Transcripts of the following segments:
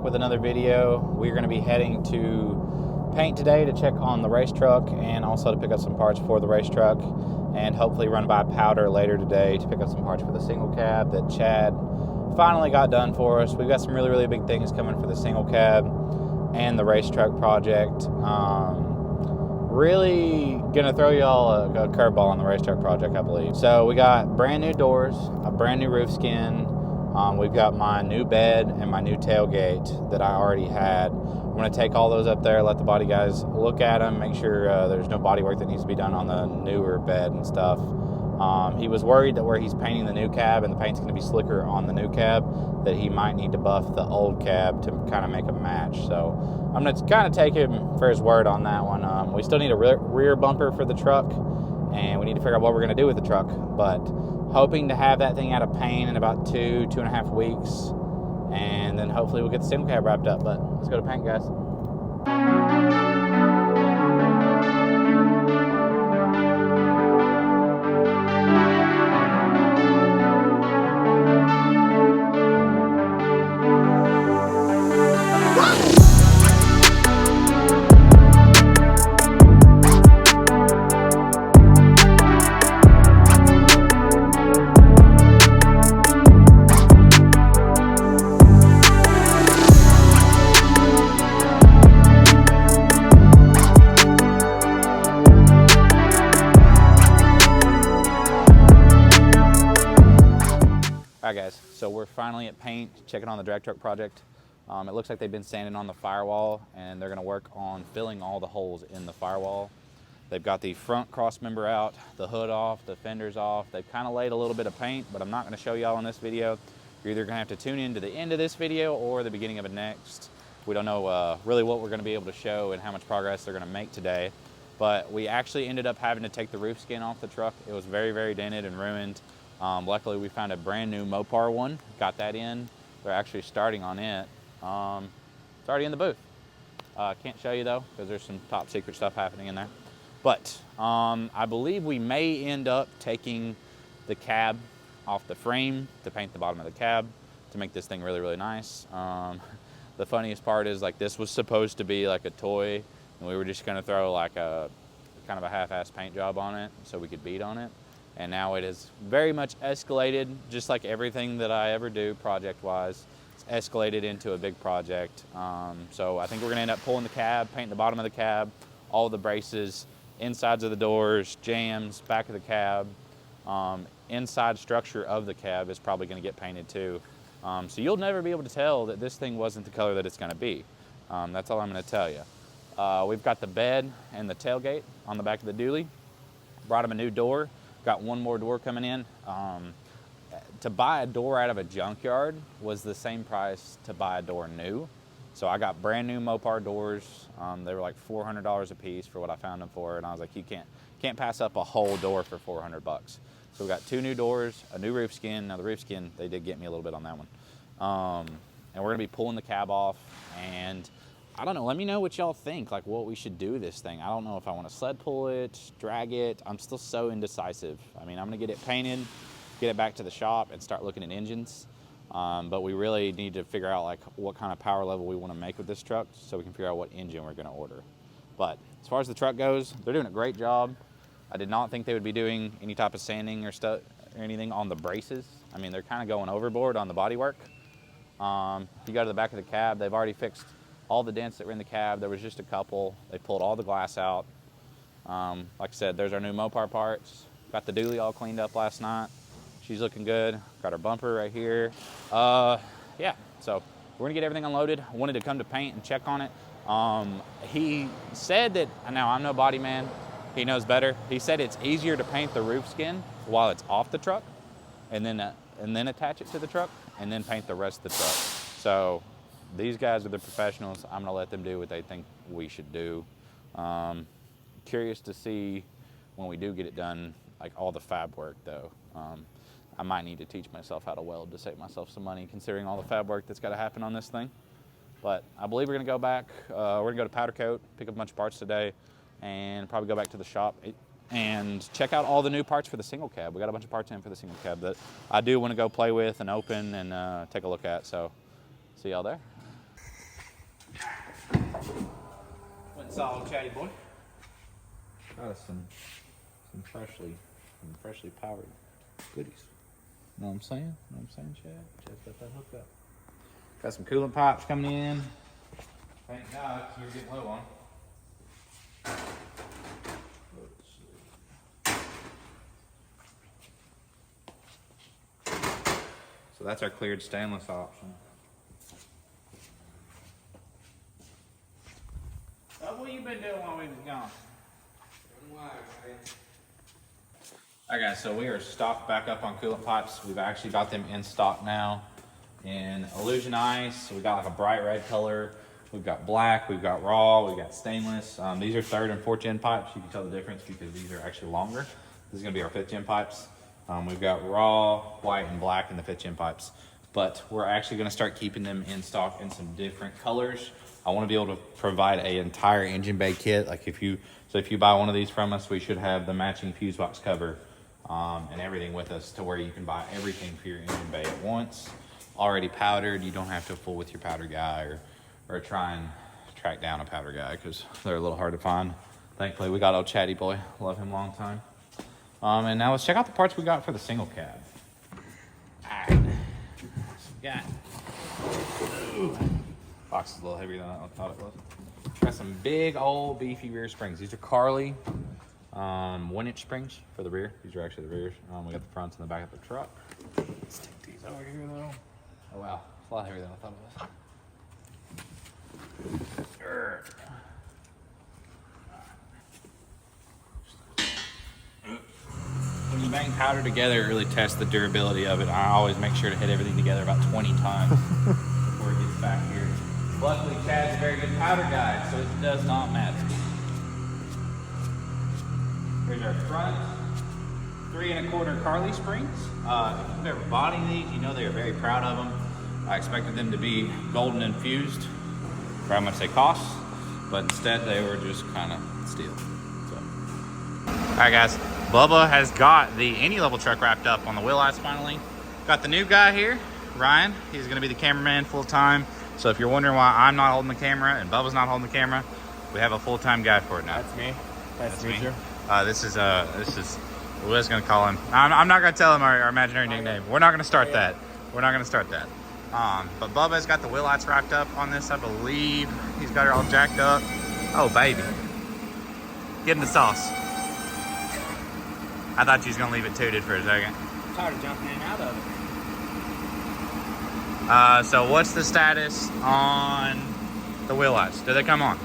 with another video. We're going to be heading to paint today to check on the race truck and also to pick up some parts for the race truck, and hopefully run by Powder later today to pick up some parts for the single cab that Chad finally got done for us. We've got some really big things coming for the single cab and the race truck project. Really gonna throw y'all a curveball on the race truck project, I believe. So we got brand new doors, a brand new roof skin. We've got my new bed and my new tailgate that I already had. I'm gonna take all those up there, let the body guys look at them, make sure there's no body work that needs to be done on the newer bed and stuff. He was worried that where he's painting the new cab and the paint's gonna be slicker on the new cab, that he might need to buff the old cab to kind of make a match. So I'm going to kind of take him for his word on that one. We still need a rear bumper for the truck, and we need to figure out what we're going to do with the truck. But hoping to have that thing out of paint in about 2.5 weeks, and then hopefully we'll get the single cab wrapped up. But let's go to paint, guys. All right, guys, so we're finally at paint, checking on the drag truck project. It looks like they've been sanding on the firewall, and they're gonna work on filling all the holes in the firewall. They've got the front cross member out, the hood off, the fenders off. They've kind of laid a little bit of paint, but I'm not gonna show y'all in this video. You're either gonna have to tune in to the end of this video or the beginning of it next. We don't know really what we're gonna be able to show and how much progress they're gonna make today. But we actually ended up having to take the roof skin off the truck. It was very dented and ruined. Luckily, we found a brand new Mopar one, got that in. They're actually starting on it. It's already in the booth. Can't show you though, because there's some top secret stuff happening in there. But I believe we may end up taking the cab off the frame to paint the bottom of the cab to make this thing really nice. The funniest part is, like, this was supposed to be like a toy, and we were just gonna throw like a kind of a half-ass paint job on it so we could beat on it. And now it has very much escalated, just like everything that I ever do project-wise. It's escalated into a big project. So I think we're gonna end up pulling the cab, painting the bottom of the cab, all the braces, insides of the doors, jams, back of the cab. Inside structure of the cab is probably gonna get painted too. So you'll never be able to tell that this thing wasn't the color that it's gonna be. That's all I'm gonna tell you. We've got the bed and the tailgate on the back of the dually. Brought him a new door. Got one more door coming in. To buy a door out of a junkyard was the same price to buy a door new. So I got brand new Mopar doors. They were like $400 a piece for what I found them for, and I was like, you can't pass up a whole door for 400 bucks. So we got 2 new doors, a new roof skin. Now the roof skin, they did get me a little bit on that one. And we're gonna be pulling the cab off, and I don't know, let me know what y'all think, like what we should do with this thing. I don't know if I want to sled pull it, drag it. I'm still so indecisive. I mean, I'm gonna get it painted, get it back to the shop and start looking at engines. But we really need to figure out like what kind of power level we want to make with this truck so we can figure out what engine we're gonna order. But as far as the truck goes, they're doing a great job. I did not think they would be doing any type of sanding or stuff or anything on the braces. I mean, they're kind of going overboard on the bodywork. If you go to the back of the cab, they've already fixed all the dents that were in the cab. There was just a couple. They pulled all the glass out. Like I said, there's our new Mopar parts. Got the dually all cleaned up last night. She's looking good. Got our bumper right here. Yeah, so we're gonna get everything unloaded. I wanted to come to paint and check on it. He said that, now I'm no body man, he knows better. He said it's easier to paint the roof skin while it's off the truck and then attach it to the truck and then paint the rest of the truck. So these guys are the professionals. I'm gonna let them do what they think we should do. Curious to see when we do get it done, like all the fab work though. I might need to teach myself how to weld to save myself some money, considering all the fab work that's gotta happen on this thing. But I believe we're gonna go back, we're gonna go to Powder Coat, pick up a bunch of parts today, and probably go back to the shop and check out all the new parts for the single cab. We got a bunch of parts in for the single cab that I do want to go play with and open and take a look at. So see y'all there. That's all, chatty boy. Got us some freshly powered goodies. Know what I'm saying? Know what I'm saying, Chad? Chad's got that hooked up. Got some coolant pipes coming in. Thank God, you're getting low on. So that's our cleared stainless option. What you been doing while we was gone? Alright guys, so we are stocked back up on coolant pipes. We've actually got them in stock now in Illusion Ice. So we got like a bright red color. We've got black, we've got raw, we've got stainless. These are 3rd and 4th gen pipes. You can tell the difference because these are actually longer. This is gonna be our 5th gen pipes. We've got raw, white, and black in the 5th gen pipes. But we're actually gonna start keeping them in stock in some different colors. I wanna be able to provide an entire engine bay kit. Like if you buy one of these from us, we should have the matching fuse box cover and everything with us to where you can buy everything for your engine bay at once. Already powdered, you don't have to fool with your powder guy or try and track down a powder guy because they're a little hard to find. Thankfully, we got old Chatty Boy. Love him a long time. And now let's check out the parts we got for the single cab. All right. Got box is a little heavier than I thought it was. Got some big old beefy rear springs. These are Carly 1-inch springs for the rear. These are actually the rears. We got the fronts and the back of the truck. Let's take these over here though. Oh wow, it's a lot heavier than I thought it was. When you bang powder together, it really tests the durability of it. I always make sure to hit everything together about 20 times before it gets back here. Luckily, Chad's a very good powder guy, so it does not matter. Here's our front 3 1/4 Carly springs. If you've ever bought any of these, you know they are very proud of them. I expected them to be golden infused for how much they cost, but instead they were just kind of steel. So. All right, guys. Bubba has got the Any Level truck wrapped up on the wheel lights finally. Got the new guy here, Ryan. He's going to be the cameraman full time. So if you're wondering why I'm not holding the camera and Bubba's not holding the camera, we have a full-time guy for it now. That's me. Nice to meet you. This is we're just gonna call him. I'm not gonna tell him our imaginary nickname. We're not gonna start that. We're not gonna start that. But Bubba's got the wheel lights wrapped up on this, I believe. He's got it all jacked up. Oh baby, get in the sauce. I thought you was gonna leave it tooted for a second. I'm tired of jumping in and out of it. So what's the status on the wheel lights? Do they come on?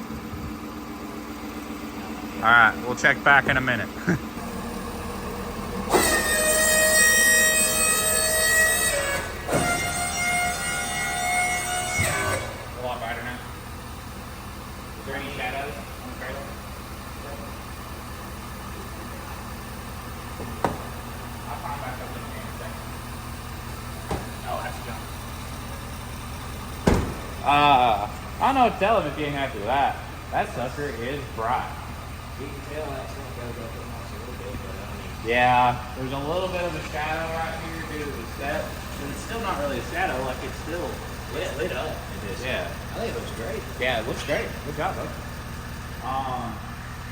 All right, we'll check back in a minute. A lot brighter now. Is there any shadows on the trailer? I'll climb back up in here in a second. Oh, that's junk. I don't know what to tell him if he ain't happy with that. That sucker is bright. You can tell that sun goes up and off a little bit, but I mean... Yeah, there's a little bit of a shadow right here due to the set. But it's still not really a shadow, like it's still lit up. It is. Yeah. I think it looks great. Yeah, it looks great. Good job, bud.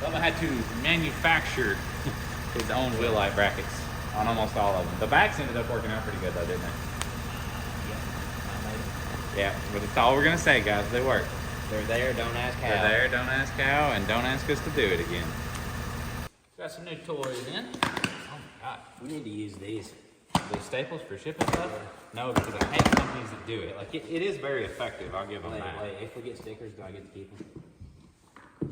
Bubba had to manufacture his own wheel light brackets on almost all of them. The backs ended up working out pretty good though, didn't they? Yeah, but that's all we're gonna say, guys. They work. They're there, don't ask how. They're there, don't ask how, and don't ask us to do it again. Got some new toys in. Oh my god. We need to use these. The staples for shipping stuff? No, because I hate companies that do it. Like, it is very effective, I'll give them that. Wait, if we get stickers, do I get to keep them?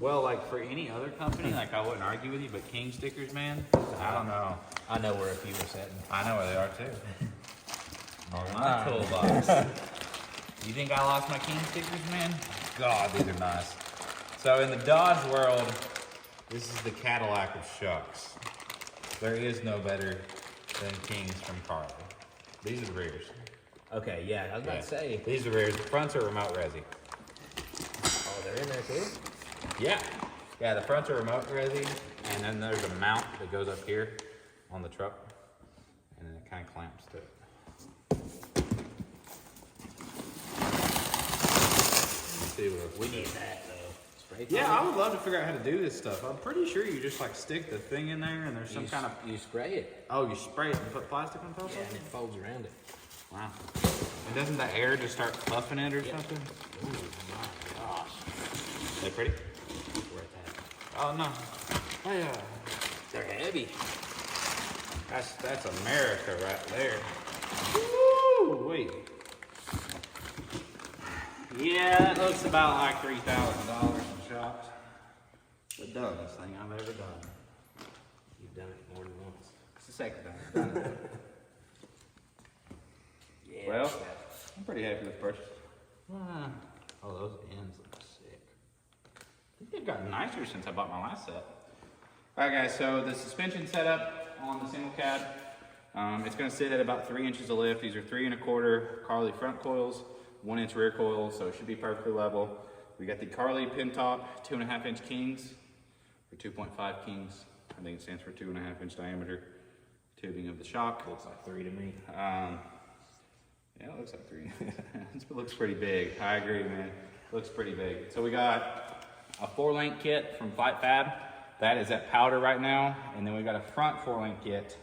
Well, like, for any other company, like, I wouldn't argue with you, but King stickers, man, I don't know. I know where a few are sitting. I know where they are, too. On my toolbox. You think I lost my King stickers, man? God, these are nice. So, in the Dodge world, this is the Cadillac of shucks. There is no better than Kings from Carly. These are the rears. Okay, yeah, I was about to say. These are the rears. The fronts are remote resi. Oh, they're in there too? Yeah. Yeah, the fronts are remote resi, and then there's a mount that goes up here on the truck, and then it kind of clamps to it. You see what We need that though. spray Yeah, foam? I would love to figure out how to do this stuff. I'm pretty sure you just like stick the thing in there and there's some kind of... You spray it. Oh, you spray it and put plastic on top Yeah, of and it? it folds around it. Wow. And doesn't the air just start puffing it or something? Ooh, my gosh. They pretty? Where it's at. Oh, no. Hey, They're heavy. that's America right there. Woo! Wait. Yeah, that looks about like $3,000 in shocks. The dumbest thing I've ever done. You've done it more than once. It's the second time I've done it. Yeah. Well, I'm pretty happy with the purchase. Oh, those ends look sick. I think they've gotten nicer since I bought my last set. All right, guys, so the suspension setup on the single cab, it's gonna sit at about 3 inches of lift. These are 3 1/4 Carly front coils, 1 inch rear coil, so it should be perfectly level. We got the Carly pin top 2.5 inch kings, or 2.5 kings. I think it stands for 2.5 inch diameter tubing of the shock. Looks like 3 to me. Yeah, it looks like 3. It looks pretty big. I agree, man. Looks pretty big. So we got a 4-link kit from Flight Fab. That is at powder right now. And then we got a front 4-link kit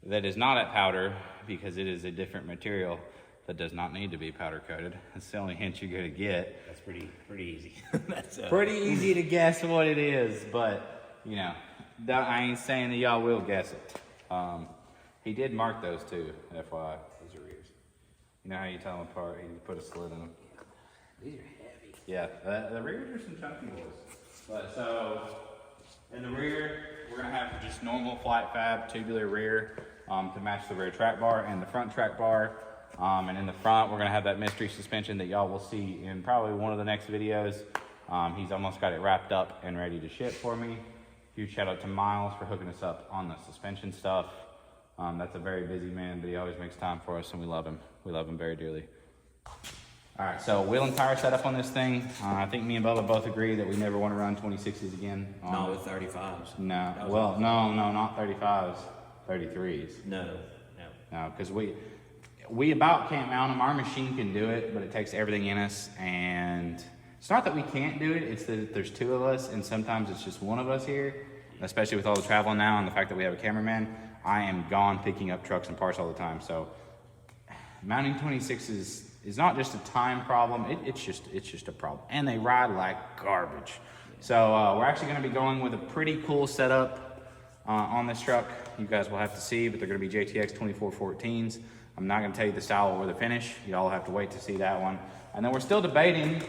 that is not at powder because it is a different material that does not need to be powder coated. That's the only hint you're gonna get. That's pretty easy. That's Pretty easy to guess what it is, but you know, I ain't saying that y'all will guess it. He did mark those too, FYI. Those are rears. You know how you tell them apart? You put a slit in them. These are heavy. Yeah, the rears are some chunky boys. But so, in the rear, we're gonna have just normal Flight Fab tubular rear to match the rear track bar and the front track bar. And in the front, we're gonna have that mystery suspension that y'all will see in probably one of the next videos. He's almost got it wrapped up and ready to ship for me. Huge shout out to Miles for hooking us up on the suspension stuff. That's a very busy man, but he always makes time for us and we love him. We love him very dearly. All right, so wheel and tire setup on this thing. I think me and Bubba both agree that we never want to run 26s again. No, with 35s. No, well, no, not 35s, 33s. No. No, because we about can't mount them. Our machine can do it, but it takes everything in us. And it's not that we can't do it, it's that there's 2 of us, and sometimes it's just 1 of us here, especially with all the traveling now and the fact that we have a cameraman. I am gone picking up trucks and parts all the time. So mounting 26s is not just a time problem, it's just a problem. And they ride like garbage. So we're actually gonna be going with a pretty cool setup on this truck. You guys will have to see, but they're gonna be JTX 2414s. I'm not gonna tell you the style or the finish. Y'all have to wait to see that one. And then we're still debating.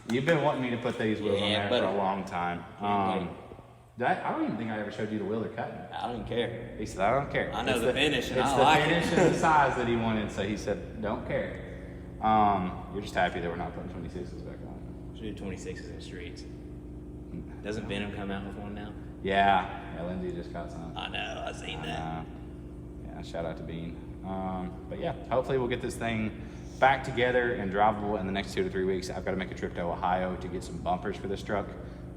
You've been wanting me to put these wheels on there for a long time. I don't even think I ever showed you the wheel they're cutting. I don't care. He said, I don't care. I know the finish and it's I the like finish it. and the size that he wanted, so he said, don't care. You're just happy that we're not putting 26s back on. Should do 26s in the streets. Doesn't Venom come out with one now? Yeah, Lindsay just got some. I know, I've seen that. Yeah, shout out to Bean. But yeah, hopefully we'll get this thing back together and drivable in the next 2 to 3 weeks. I've got to make a trip to Ohio to get some bumpers for this truck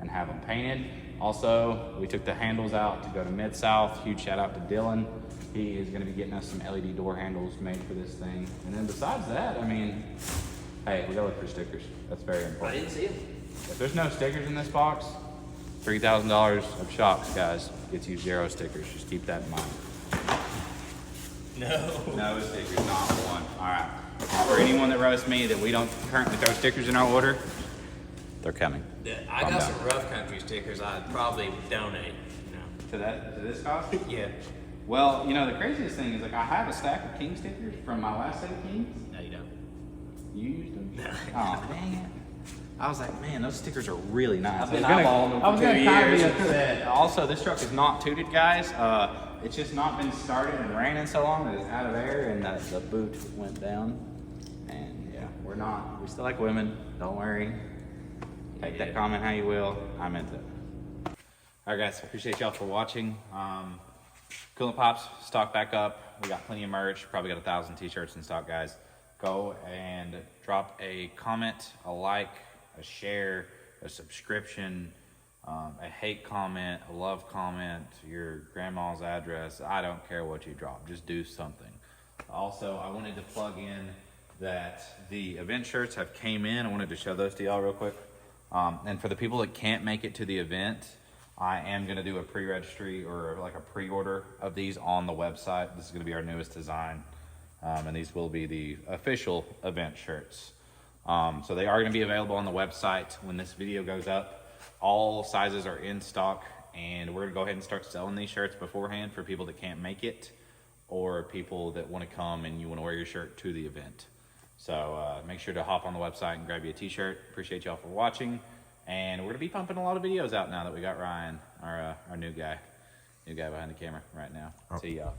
and have them painted. Also, we took the handles out to go to Mid-South. Huge shout out to Dylan. He is going to be getting us some LED door handles made for this thing. And then besides that, I mean, hey, we got to look for stickers. That's very I important. didn't see it. If there's no stickers in this box, $3,000 of shocks, guys, gets you 0 stickers. Just keep that in mind. No stickers, not one. All right. For anyone that roasts me that we don't currently throw stickers in our order, they're coming. I got some Rough Country stickers I'd probably donate, To this cost? Yeah. Well, you know, the craziest thing is, like, I have a stack of King stickers from my last set of Kings. No, you don't. You used them? Oh, dang it. I was like, man, those stickers are really nice. I've been eyeballing them for I was 2 gonna kind of be years. upset. Also, this truck is not tooted, guys. It's just not been started and raining so long that it's out of air and the boot went down. And yeah, we still like women. Don't worry. Take that comment how you will. I meant it. All right, guys, appreciate y'all for watching. Coolant Pops, stock back up. We got plenty of merch. Probably got 1,000 t-shirts in stock, guys. Go and drop a comment, a like, a share, a subscription, a hate comment, a love comment, your grandma's address. I don't care what you drop. Just do something. Also, I wanted to plug in that the event shirts have came in. I wanted to show those to y'all real quick. And for the people that can't make it to the event, I am going to do a pre-registry or like a pre-order of these on the website. This is going to be our newest design. And these will be the official event shirts. So they are going to be available on the website when this video goes up. All sizes are in stock, and we're going to go ahead and start selling these shirts beforehand for people that can't make it, or people that want to come and you want to wear your shirt to the event. So make sure to hop on the website and grab you a t-shirt. Appreciate y'all for watching. And we're going to be pumping a lot of videos out now that we got Ryan, our new guy behind the camera right now. See y'all.